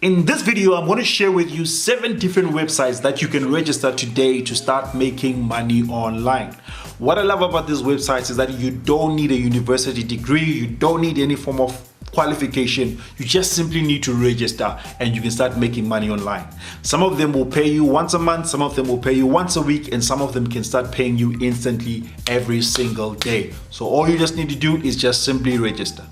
In this video, I'm going to share with you 7 different websites that you can register today to start making money online. What I love about these websites is that you don't need a university degree, you don't need any form of qualification, you just simply need to register and you can start making money online. Some of them will pay you once a month, some of them will pay you once a week, and some of them can start paying you instantly every single day. So all you just need to do is just simply register.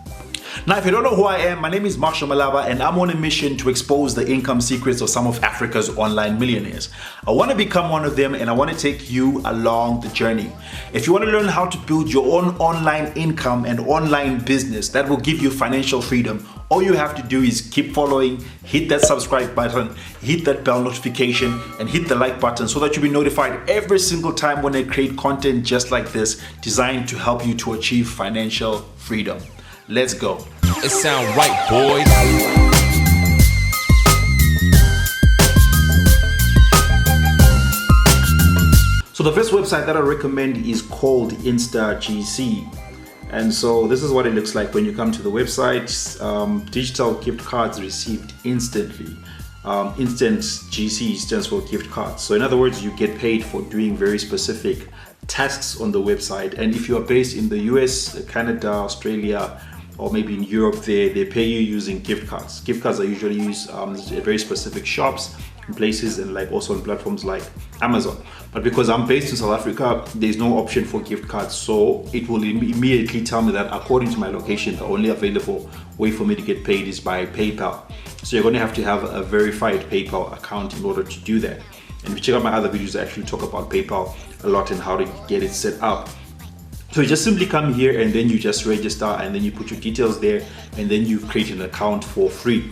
Now, if you don't know who I am, my name is Marshall Malava and I'm on a mission to expose the income secrets of some of Africa's online millionaires. I want to become one of them and I want to take you along the journey. If you want to learn how to build your own online income and online business that will give you financial freedom, all you have to do is keep following, hit that subscribe button, hit that bell notification, and hit the like button so that you'll be notified every single time when I create content just like this, designed to help you to achieve financial freedom. Let's go. It sound right, boys. So the first website that I recommend is called Instagc. And so this is what it looks like when you come to the website. Digital gift cards received instantly. Instant GC stands for gift cards. So in other words, you get paid for doing very specific tasks on the website. And if you are based in the US, Canada, Australia, or maybe in Europe, they pay you using gift cards. Gift cards are usually used at very specific shops and places, and like also on platforms like Amazon. But because I'm based in South Africa, there's no option for gift cards. So it will immediately tell me that according to my location, the only available way for me to get paid is by PayPal. So you're going to have a verified PayPal account in order to do that. And if you check out my other videos, I actually talk about PayPal a lot and how to get it set up. So you just simply come here and then you just register and then you put your details there and then you create an account for free.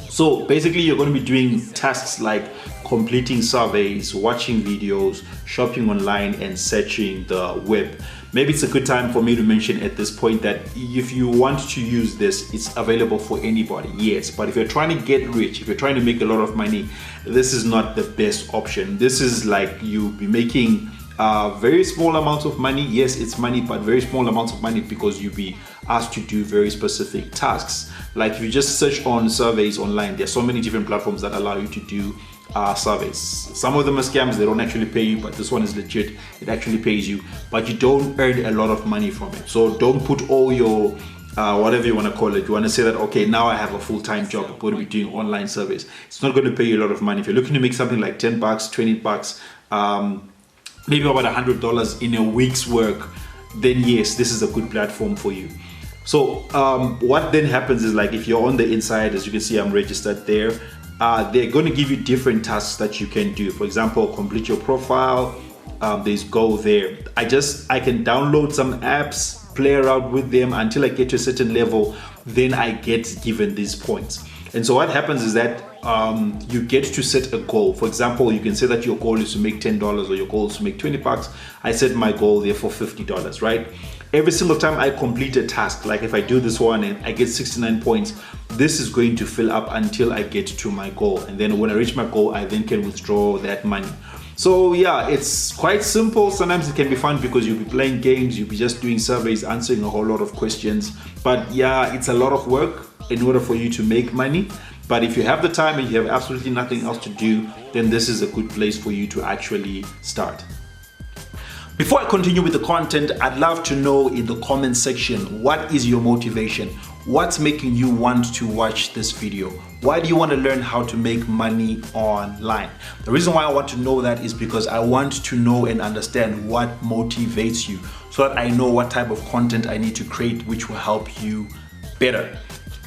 So basically you're going to be doing tasks like completing surveys, watching videos, shopping online, and searching the web. Maybe it's a good time for me to mention at this point that if you want to use this, it's available for anybody, yes. But if you're trying to get rich, if you're trying to make a lot of money, this is not the best option. This is like you'll be making very small amounts of money. Yes, it's money, but very small amounts of money because you'll be asked to do very specific tasks. Like if you just search on surveys online, there's so many different platforms that allow you to do surveys. Some of them are scams, they don't actually pay you, but this one is legit. It actually pays you, but you don't earn a lot of money from it. So don't put all your whatever you want to call it. You want to say that, okay, now I have a full-time job, I'm going to be doing online surveys. It's not going to pay you a lot of money. If you're looking to make something like $10, $20, maybe about $100 in a week's work, then yes, this is a good platform for you. So what then happens is, like, if you're on the inside, as you can see, I'm registered there. They're going to give you different tasks that you can do. For example, complete your profile. There's Go there. I can download some apps, play around with them until I get to a certain level. Then I get given these points. And so what happens is that you get to set a goal. For example, you can say that your goal is to make $10 or your goal is to make $20. I set my goal there for $50, right? Every single time I complete a task, like if I do this one and I get 69 points, this is going to fill up until I get to my goal. And then when I reach my goal, I then can withdraw that money. So yeah, it's quite simple. Sometimes it can be fun because you'll be playing games, you'll be just doing surveys, answering a whole lot of questions. But yeah, it's a lot of work in order for you to make money. But if you have the time and you have absolutely nothing else to do, then this is a good place for you to actually start. Before I continue with the content, I'd love to know in the comment section, what is your motivation? What's making you want to watch this video? Why do you want to learn how to make money online? The reason why I want to know that is because I want to know and understand what motivates you so that I know what type of content I need to create which will help you better.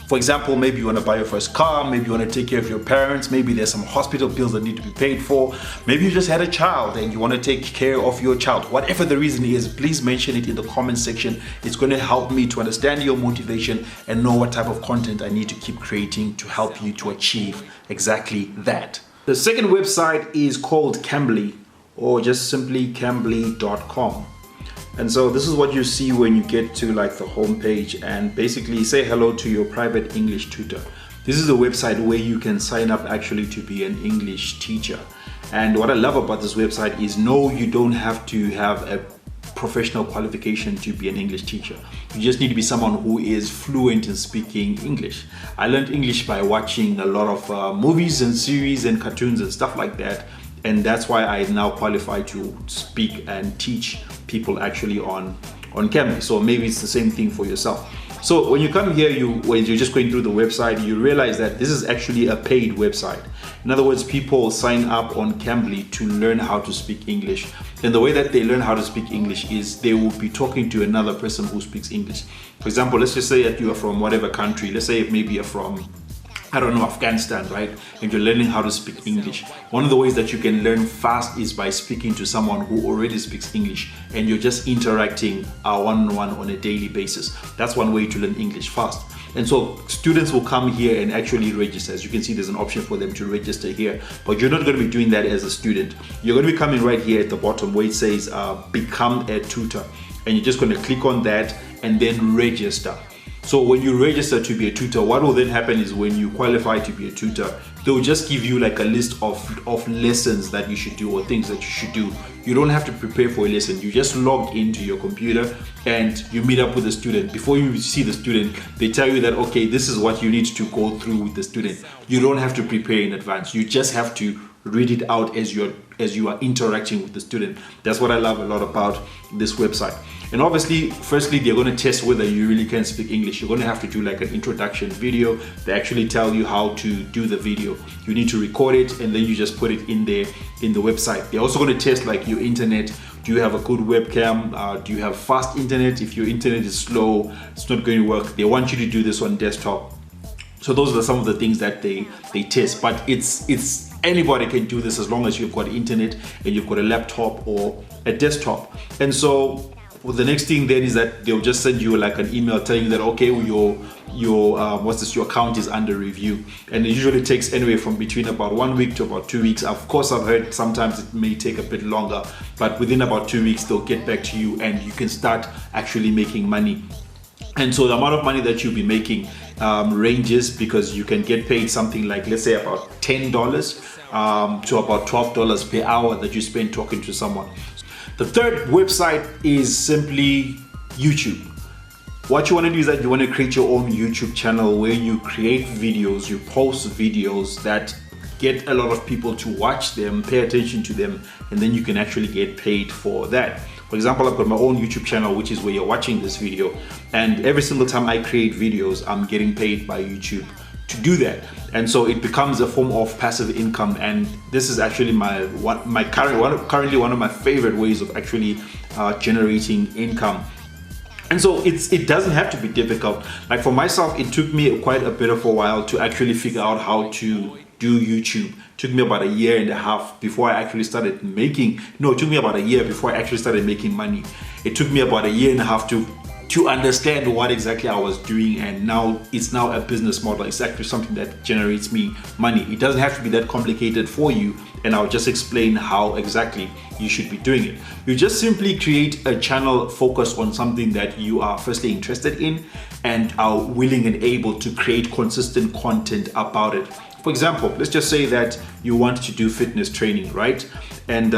For example, maybe you want to buy your first car, maybe you want to take care of your parents, maybe there's some hospital bills that need to be paid for, maybe you just had a child and you want to take care of your child. Whatever the reason is, please mention it in the comment section. It's going to help me to understand your motivation and know what type of content I need to keep creating to help you to achieve exactly that. The second website is called Cambly, or just simply cambly.com. And so this is what you see when you get to like the home page and basically say hello to your private English tutor. This is a website where you can sign up actually to be an English teacher. And what I love about this website is, no, you don't have to have a professional qualification to be an English teacher. You just need to be someone who is fluent in speaking English. I learned English by watching a lot of movies and series and cartoons and stuff like that, and that's why I now qualify to speak and teach people actually on Cambly. So maybe it's the same thing for yourself. So when you come here, when you're just going through the website, you realize that this is actually a paid website. In other words, people sign up on Cambly to learn how to speak English. And the way that they learn how to speak English is they will be talking to another person who speaks English. For example, let's just say that you are from whatever country. Let's say maybe you're from, I don't know, Afghanistan, right? And you're learning how to speak English. One of the ways that you can learn fast is by speaking to someone who already speaks English, and you're just interacting one-on-one on a daily basis. That's one way to learn English fast. And so students will come here and actually register. As you can see, there's an option for them to register here, but you're not going to be doing that as a student. You're going to be coming right here at the bottom where it says become a tutor, and you're just going to click on that and then register. So when you register to be a tutor, what will then happen is when you qualify to be a tutor, they'll just give you like a list of lessons that you should do or things that you should do. You don't have to prepare for a lesson. You just log into your computer and you meet up with the student. Before you see the student, they tell you that, okay, this is what you need to go through with the student. You don't have to prepare in advance. You just have to read it out as you are interacting with the student. That's what I love a lot about this website. And obviously, firstly, they're going to test whether you really can speak English. You're going to have to do like an introduction video. They actually tell you how to do the video. You need to record it and then you just put it in there in the website. They're also going to test like your internet. Do you have a good webcam? Do you have fast internet? If your internet is slow, it's not going to work. They want you to do this on desktop. So those are some of the things that they test. But it's anybody can do this as long as you've got internet and you've got a laptop or a desktop. And so the next thing then is that they'll just send you like an email telling you that, okay, your account is under review, and it usually takes anywhere from between about 1 week to about 2 weeks. Of course, I've heard sometimes it may take a bit longer, but within about 2 weeks they'll get back to you and you can start actually making money. And so the amount of money that you'll be making ranges, because you can get paid something like, let's say, about $10 to about $12 per hour that you spend talking to someone. The third website is simply YouTube. What you want to do is that you want to create your own YouTube channel where you create videos, you post videos that get a lot of people to watch them, pay attention to them, and then you can actually get paid for that. For example, I've got my own YouTube channel, which is where you're watching this video, and every single time I create videos, I'm getting paid by YouTube to do that. And so it becomes a form of passive income, and this is actually currently one of my favorite ways of actually generating income. And so it doesn't have to be difficult. Like for myself, it took me quite a bit of a while to actually figure out how to do YouTube. It took me about 1.5 years before I actually started making, it took me about a year before I actually started making money. It took me about 1.5 years to understand what exactly I was doing, and now it's a business model. It's actually something that generates me money. It doesn't have to be that complicated for you, and I'll just explain how exactly you should be doing it. You just simply create a channel focused on something that you are firstly interested in and are willing and able to create consistent content about it. For example, let's just say that you want to do fitness training, right? And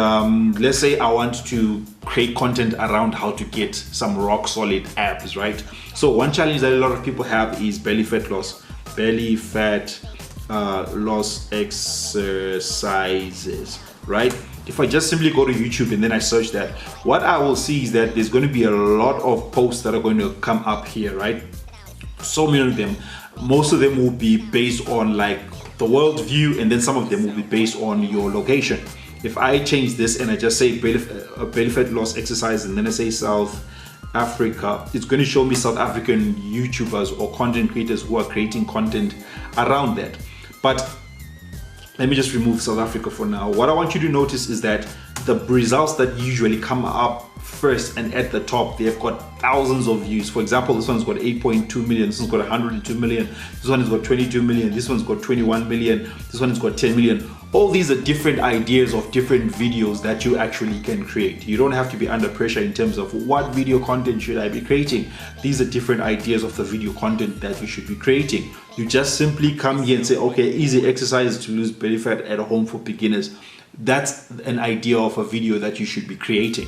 let's say I want to create content around how to get some rock solid abs, right? So one challenge that a lot of people have is belly fat loss exercises, right? If I just simply go to YouTube and then I search that, what I will see is that there's going to be a lot of posts that are going to come up here, right? So many of them, most of them will be based on like the world view, and then some of them will be based on your location. If I change this and I just say belly fat loss exercise and then I say South Africa, it's going to show me South African YouTubers or content creators who are creating content around that. But let me just remove South Africa for now. What I want you to notice is that the results that usually come up first and at the top, they've got thousands of views. For example, this one's got 8.2 million, this one's got 102 million, this one has got 22 million, this one's got 21 million, this one's got 10 million. All these are different ideas of different videos that you actually can create. You don't have to be under pressure in terms of what video content should I be creating. These are different ideas of the video content that you should be creating. You just simply come here and say, okay, easy exercises to lose belly fat at home for beginners. That's an idea of a video that you should be creating.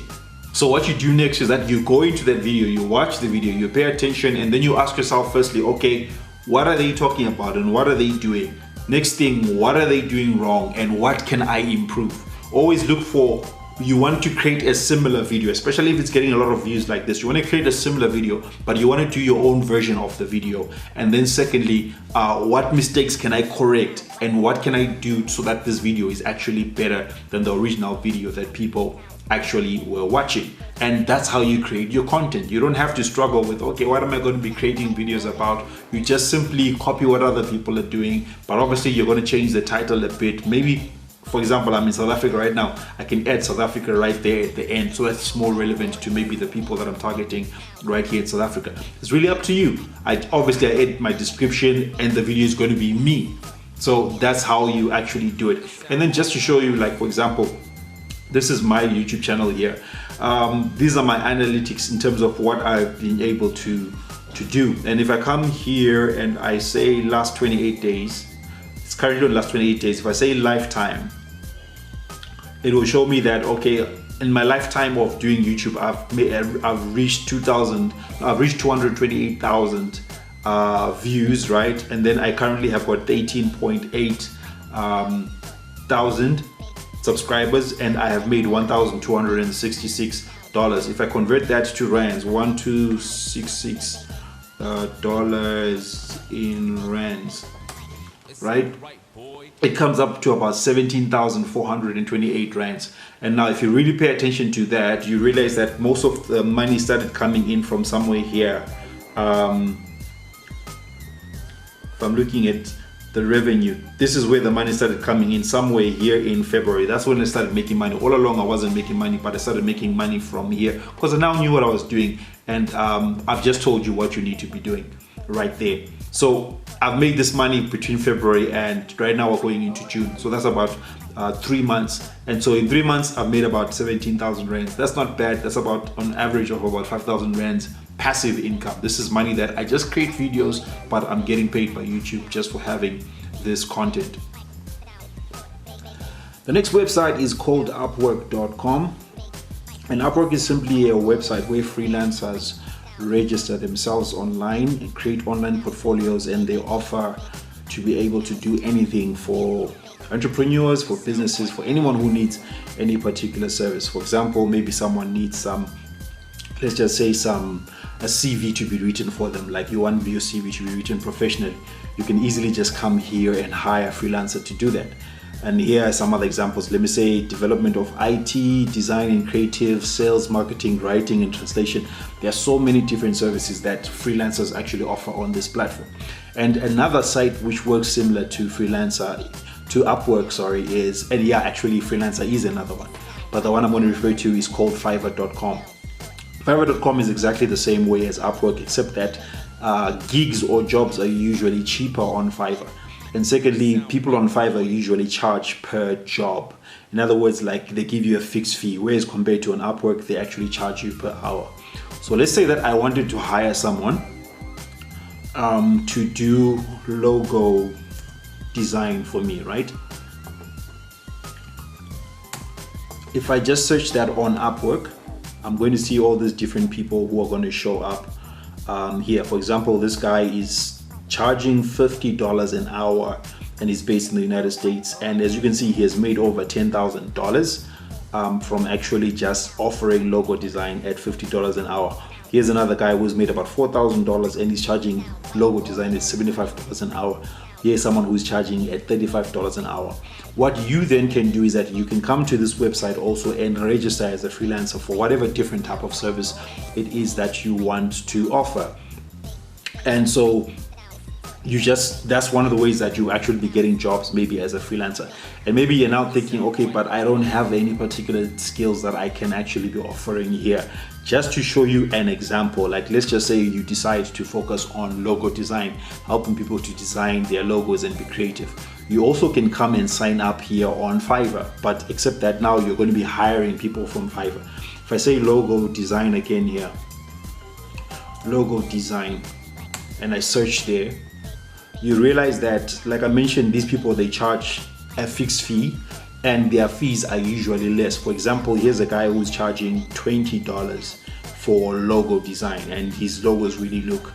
So what you do next is that you go into that video, you watch the video, you pay attention, and then you ask yourself firstly, okay, what are they talking about and what are they doing? Next thing, what are they doing wrong and what can I improve? Always look for, you want to create a similar video, especially if it's getting a lot of views like this. You want to create a similar video, but you want to do your own version of the video. And then secondly, what mistakes can I correct and what can I do so that this video is actually better than the original video that people actually were watching. And that's how you create your content. You don't have to struggle with, okay, what am I going to be creating videos about? You just simply copy what other people are doing, but obviously you're going to change the title a bit. Maybe, for example, I'm in South Africa right now. I can add South Africa right there at the end, so that's more relevant to maybe the people that I'm targeting right here in South Africa. It's really up to you. I add my description and the video is going to be me. So that's how you actually do it. And then just to show you, like for example, this is my YouTube channel here. These are my analytics in terms of what I've been able to do. And if I come here and I say last 28 days, it's currently on last 28 days. If I say lifetime, it will show me that, okay, in my lifetime of doing YouTube, I've reached 228,000 views, right? And then I currently have got 18.8 thousand subscribers, and I have made $1,266. If I convert that to rands, $1,266 in rands, right? It comes up to about 17,428 rands. And now if you really pay attention to that, you realize that most of the money started coming in from somewhere here. If I'm looking at the revenue, this is where the money started coming in, somewhere here in February. That's when I started making money. All along I wasn't making money, but I started making money from here because I now knew what I was doing. And I've just told you what you need to be doing right there. So I've made this money between February and right now we're going into June. So that's about 3 months. And so in 3 months, I've made about 17,000 rands. That's not bad. That's about on average of about 5,000 rands passive income. This is money that I just create videos, but I'm getting paid by YouTube just for having this content. The next website is called Upwork.com. And Upwork is simply a website where freelancers register themselves online and create online portfolios, and they offer to be able to do anything for entrepreneurs, for businesses, for anyone who needs any particular service. For example, maybe someone needs some, let's just say a CV to be written for them, like you want your CV to be written professionally. You can easily just come here and hire a freelancer to do that. And here are some other examples. Let me say development of IT, design and creative, sales, marketing, writing and translation. There are so many different services that freelancers actually offer on this platform. And another site which works similar to Upwork, is, and yeah, actually Freelancer is another one, but the one I'm going to refer to is called Fiverr.com. Fiverr.com is exactly the same way as Upwork, except that gigs or jobs are usually cheaper on Fiverr. And secondly, people on Fiverr usually charge per job. In other words, like they give you a fixed fee, whereas compared to an Upwork, they actually charge you per hour. So let's say that I wanted to hire someone to do logo design for me, right? If I just search that on Upwork, I'm going to see all these different people who are going to show up here. For example, this guy is charging $50 an hour and he's based in the United States. And as you can see, he has made over $10,000 from actually just offering logo design at $50 an hour. Here's another guy who's made about $4,000 and he's charging logo design at $75 an hour. Here's someone who's charging at $35 an hour. What you then can do is that you can come to this website also and register as a freelancer for whatever different type of service it is that you want to offer. And so that's one of the ways that you actually be getting jobs maybe as a freelancer. And maybe you're now thinking, okay, but I don't have any particular skills that I can actually be offering here. Just to show you an example, like let's just say you decide to focus on logo design, helping people to design their logos and be creative. You also can come and sign up here on Fiverr, but except that now you're going to be hiring people from Fiverr. If I say logo design again here, logo design, and I search there, you realize that, like I mentioned, these people, they charge a fixed fee and their fees are usually less. For example, here's a guy who's charging $20 for logo design, and his logos really look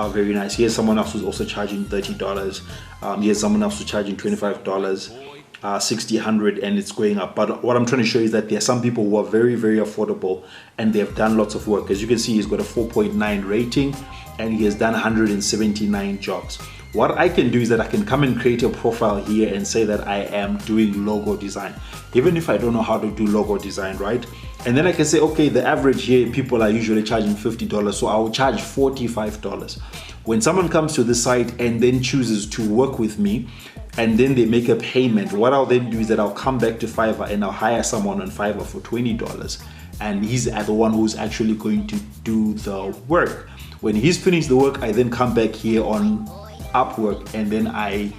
very nice. Here's someone else who's also charging $30. Here's someone else who's charging $25, 60, 100, and it's going up. But what I'm trying to show you is that there are some people who are very, very affordable, and they've done lots of work. As you can see, he's got a 4.9 rating, and he has done 179 jobs. What I can do is that I can come and create a profile here and say that I am doing logo design, even if I don't know how to do logo design, right? And then I can say, okay, the average here, people are usually charging $50, so I will charge $45. When someone comes to the site and then chooses to work with me, and then they make a payment, what I'll then do is that I'll come back to Fiverr and I'll hire someone on Fiverr for $20, and he's the one who's actually going to do the work. When he's finished the work, I then come back here on Upwork and then I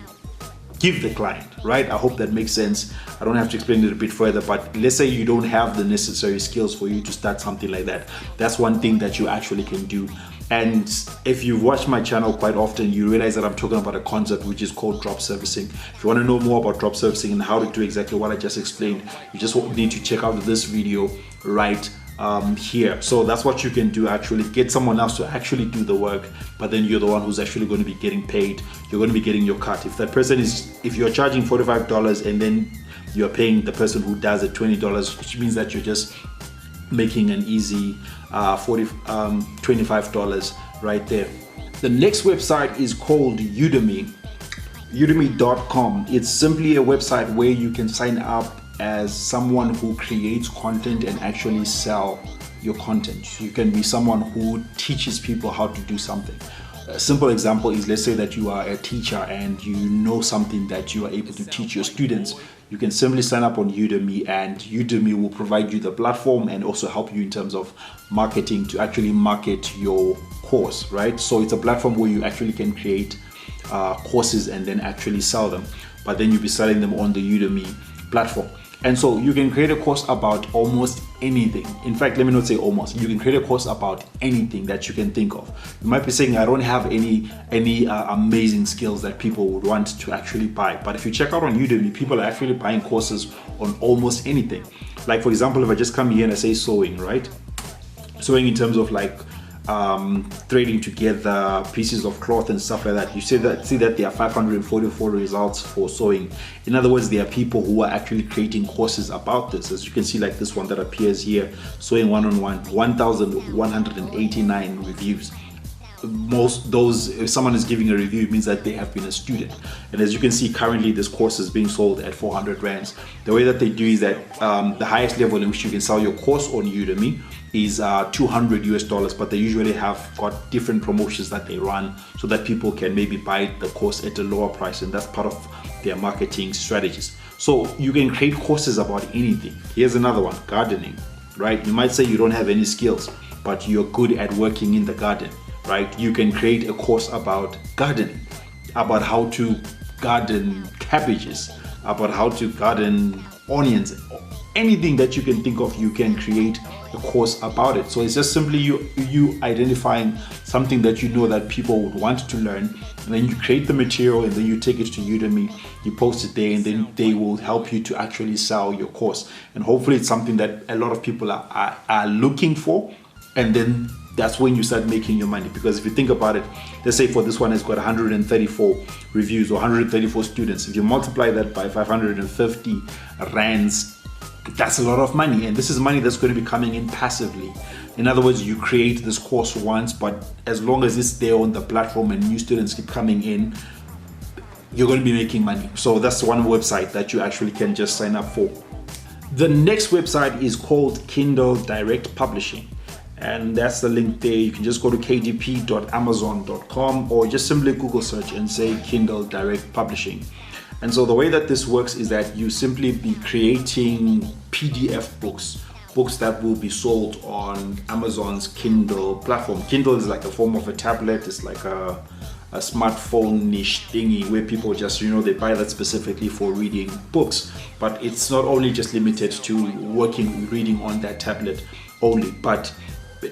give the client, right? I hope that makes sense. I don't have to explain it a bit further, but let's say you don't have the necessary skills for you to start something like that. That's one thing that you actually can do. And if you've watched my channel quite often, you realize that I'm talking about a concept which is called drop servicing. If you want to know more about drop servicing and how to do exactly what I just explained, you just need to check out this video right here. So that's what you can do, actually get someone else to actually do the work, but then you're the one who's actually going to be getting paid. You're going to be getting your cut. If that person is, if you're charging $45 and then you're paying the person who does it $20, which means that you're just making an easy $25 right there. The next website is called Udemy, udemy.com. It's simply a website where you can sign up as someone who creates content and actually sell your content. You can be someone who teaches people how to do something. A simple example is, let's say that you are a teacher and you know something that you are able to teach your students. You can simply sign up on Udemy, and Udemy will provide you the platform and also help you in terms of marketing to actually market your course, right? So it's a platform where you actually can create courses and then actually sell them, but then you'll be selling them on the Udemy platform. And so you can create a course about almost anything. In fact, let me not say almost. You can create a course about anything that you can think of. You might be saying, I don't have any amazing skills that people would want to actually buy. But if you check out on Udemy, people are actually buying courses on almost anything. Like, for example, if I just come here and I say sewing, right? Sewing in terms of like threading together pieces of cloth and stuff like that. You see that there are 544 results for sewing. In other words, there are people who are actually creating courses about this. As you can see, like this one that appears here, sewing one-on-one, 1,189 reviews. Most those, if someone is giving a review, it means that they have been a student. And as you can see, currently this course is being sold at 400 rands. The way that they do is that the highest level in which you can sell your course on Udemy is $200 US, but they usually have got different promotions that they run so that people can maybe buy the course at a lower price, and that's part of their marketing strategies. So you can create courses about anything. Here's another one, gardening, right? You might say you don't have any skills, but you're good at working in the garden, right? You can create a course about gardening, about how to garden cabbages, about how to garden onions. Anything that you can think of, you can create a course about it. So it's just simply you identifying something that you know that people would want to learn, and then you create the material and then you take it to Udemy, you post it there, and then they will help you to actually sell your course. And hopefully it's something that a lot of people are looking for, and then that's when you start making your money. Because if you think about it, let's say for this one, it's got 134 reviews or 134 students. If you multiply that by 550 rands, that's a lot of money, and this is money that's going to be coming in passively. In other words, you create this course once, but as long as it's there on the platform and new students keep coming in, you're going to be making money. So that's one website that you actually can just sign up for. The next website is called Kindle Direct Publishing, and that's the link there. You can just go to kdp.amazon.com or just simply Google search and say Kindle Direct Publishing. And so the way that this works is that you simply be creating PDF books that will be sold on Amazon's Kindle platform. Kindle is like a form of a tablet. It's like a smartphone-ish thingy where people just, they buy that specifically for reading books. But it's not only just limited to reading on that tablet only, but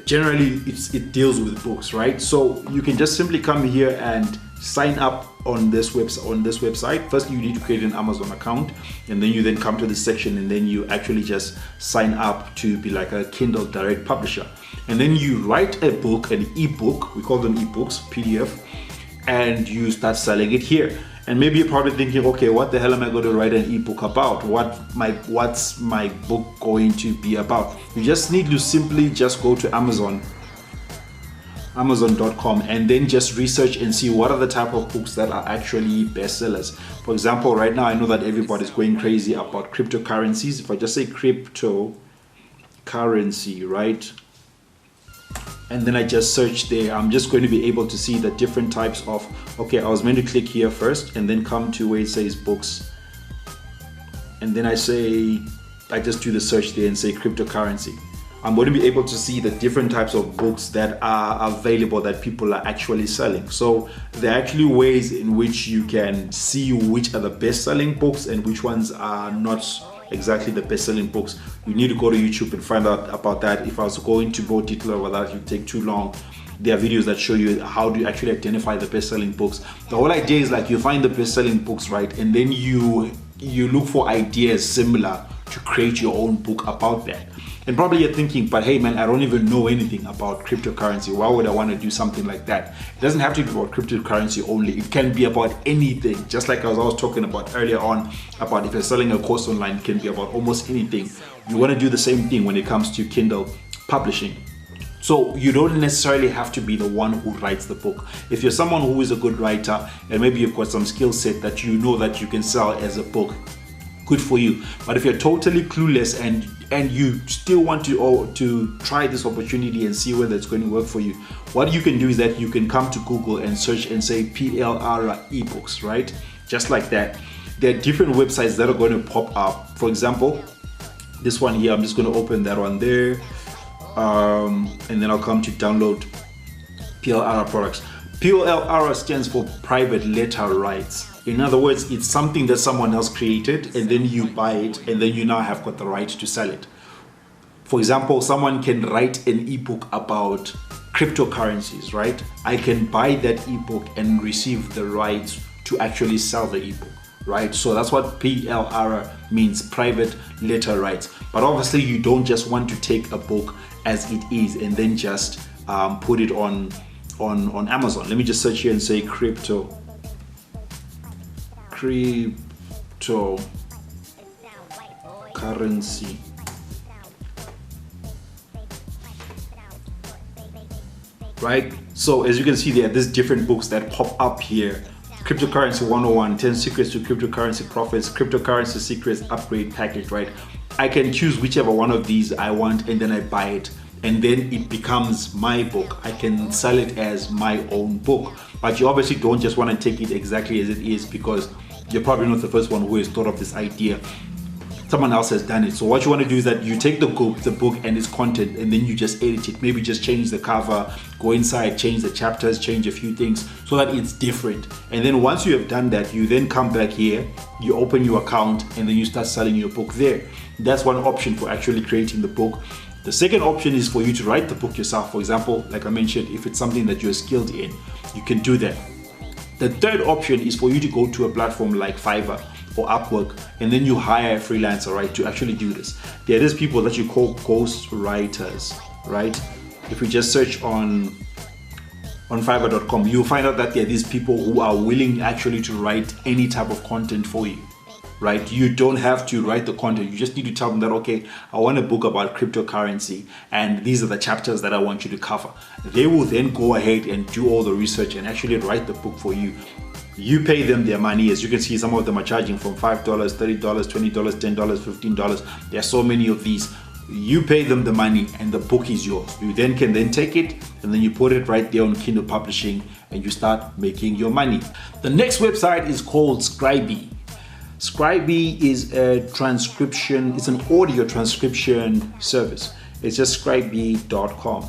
generally it deals with books, right? So you can just simply come here and sign up on this website. First, you need to create an Amazon account, and then you then come to this section, and then you actually just sign up to be like a Kindle direct publisher. And then you write a book, an ebook, we call them ebooks, PDF, and you start selling it here. And maybe you're probably thinking, okay, what the hell am I going to write an ebook about? What's my book going to be about? You just need to simply just go to Amazon.com, and then just research and see what are the type of books that are actually bestsellers. For example, right now I know that everybody's going crazy about cryptocurrencies. If I just say cryptocurrency, right? And then I just search there, I'm just going to be able to see the different types of, okay, I was meant to click here first and then come to where it says books. And then I just do the search there and say cryptocurrency. I'm going to be able to see the different types of books that are available that people are actually selling. So there are actually ways in which you can see which are the best-selling books and which ones are not exactly the best-selling books. You need to go to YouTube and find out about that. If I was going to go detail over that, it would take too long. There are videos that show you how do you actually identify the best-selling books. The whole idea is like you find the best-selling books, right? And then you look for ideas similar to create your own book about that. And probably you're thinking, but hey man, I don't even know anything about cryptocurrency. Why would I want to do something like that? It doesn't have to be about cryptocurrency only. It can be about anything. Just like I was talking about earlier on, about if you're selling a course online, it can be about almost anything. You want to do the same thing when it comes to Kindle publishing. So you don't necessarily have to be the one who writes the book. If you're someone who is a good writer and maybe you've got some skill set that you know that you can sell as a book, good for you. But if you're totally clueless and you still want to try this opportunity and see whether it's going to work for you, what you can do is that you can come to Google and search and say PLR ebooks, right? Just like that. There are different websites that are going to pop up. For example, this one here, I'm just going to open that one there, and then I'll come to download PLR products. PLR stands for private letter rights. In other words, it's something that someone else created and then you buy it and then you now have got the right to sell it. For example, someone can write an ebook about cryptocurrencies, right? I can buy that ebook and receive the rights to actually sell the ebook, right? So that's what PLR means, private letter rights. But obviously you don't just want to take a book as it is and then just put it on Amazon. Let me just search here and say cryptocurrency. Right? So as you can see, there are these different books that pop up here. Cryptocurrency 101, 10 secrets to cryptocurrency profits, cryptocurrency secrets upgrade package, right? I can choose whichever one of these I want and then I buy it. And then it becomes my book. I can sell it as my own book. But you obviously don't just want to take it exactly as it is, because you're probably not the first one who has thought of this idea. Someone else has done it. So what you want to do is that you take the book and its content and then you just edit it. Maybe just change the cover, go inside, change the chapters, change a few things so that it's different. And then once you have done that, you then come back here, you open your account, and then you start selling your book there. That's one option for actually creating the book. The second option is for you to write the book yourself. For example, like I mentioned, if it's something that you're skilled in, you can do that. The third option is for you to go to a platform like Fiverr or Upwork, and then you hire a freelancer, right, to actually do this. There is people that you call ghost writers, right? If we just search on Fiverr.com, you'll find out that there are these people who are willing actually to write any type of content for you. Right? You don't have to write the content. You just need to tell them that, okay, I want a book about cryptocurrency and these are the chapters that I want you to cover. They will then go ahead and do all the research and actually write the book for you. You pay them their money. As you can see, some of them are charging from $5, $30, $20, $10, $15. There are so many of these. You pay them the money and the book is yours. You then can take it and then you put it right there on Kindle publishing and you start making your money. The next website is called Scribe. Scribe is it's an audio transcription service. It's just scribe.com.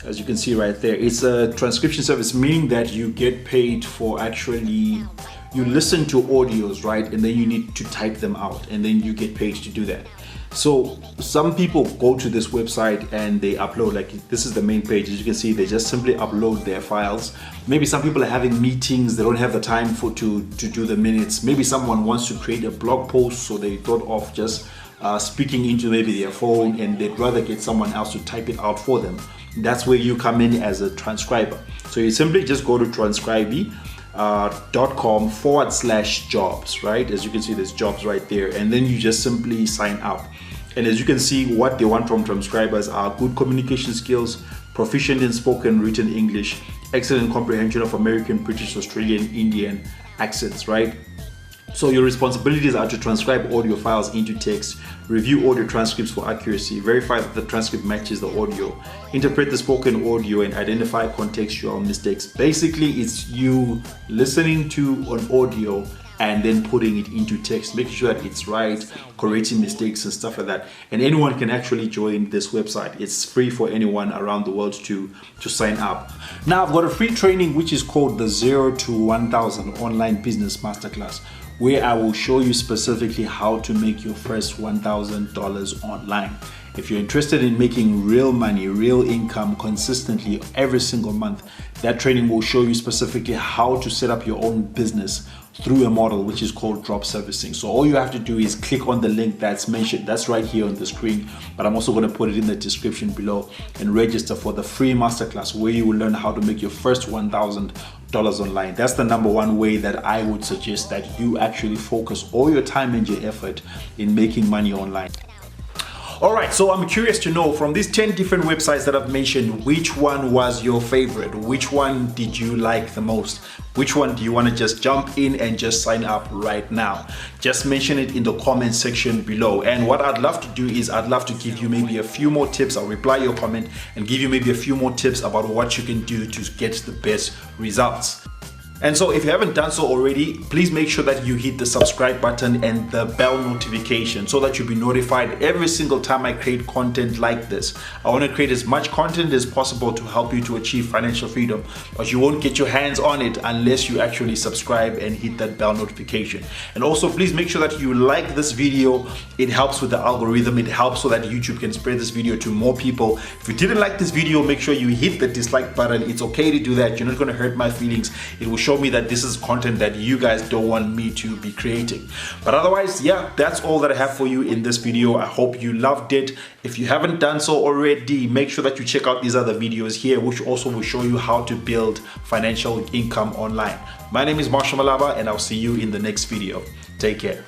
As you can see right there, it's a transcription service, meaning that you get paid for actually you listen to audios, right? And then you need to type them out, and then you get paid to do that. So some people go to this website and they upload, like this is the main page. As you can see, they just simply upload their files. Maybe some people are having meetings, they don't have the time to do the minutes. Maybe someone wants to create a blog post, so they thought of just speaking into maybe their phone, and they'd rather get someone else to type it out for them. That's where you come in as a transcriber. So you simply just go to transcribe.com/jobs, right? As you can see, there's jobs right there, and then you just simply sign up. And as you can see, what they want from transcribers are good communication skills, proficient in spoken written English, excellent comprehension of American, British, Australian, Indian accents, right? So your responsibilities are to transcribe audio files into text, review audio transcripts for accuracy, verify that the transcript matches the audio, interpret the spoken audio, and identify contextual mistakes. Basically, it's you listening to an audio and then putting it into text, making sure that it's right, correcting mistakes and stuff like that. And anyone can actually join this website. It's free for anyone around the world to sign up. Now I've got a free training which is called the 0 to 1000 Online Business Masterclass, where I will show you specifically how to make your first $1,000 online. If you're interested in making real money, real income consistently every single month, that training will show you specifically how to set up your own business through a model which is called drop servicing. So all you have to do is click on the link that's mentioned, that's right here on the screen, but I'm also going to put it in the description below, and register for the free masterclass where you will learn how to make your first $1,000 online. That's the number one way that I would suggest that you actually focus all your time and your effort in making money online. Alright, so I'm curious to know, from these 10 different websites that I've mentioned, which one was your favorite? Which one did you like the most? Which one do you want to just jump in and just sign up right now? Just mention it in the comment section below. And what I'd love to do is I'd love to give you maybe a few more tips. I'll reply your comment and give you maybe a few more tips about what you can do to get the best results. And so if you haven't done so already, please make sure that you hit the subscribe button and the bell notification so that you'll be notified every single time I create content like this. I want to create as much content as possible to help you to achieve financial freedom, but you won't get your hands on it unless you actually subscribe and hit that bell notification. And also please make sure that you like this video. It helps with the algorithm. It helps so that YouTube can spread this video to more people. If you didn't like this video, make sure you hit the dislike button. It's okay to do that. You're not going to hurt my feelings. It will show me that this is content that you guys don't want me to be creating. But otherwise, yeah, that's all that I have for you in this video. I hope you loved it. If you haven't done so already, make sure that you check out these other videos here, which also will show you how to build financial income online. My name is Marshall Malaba, and I'll see you in the next video. Take care.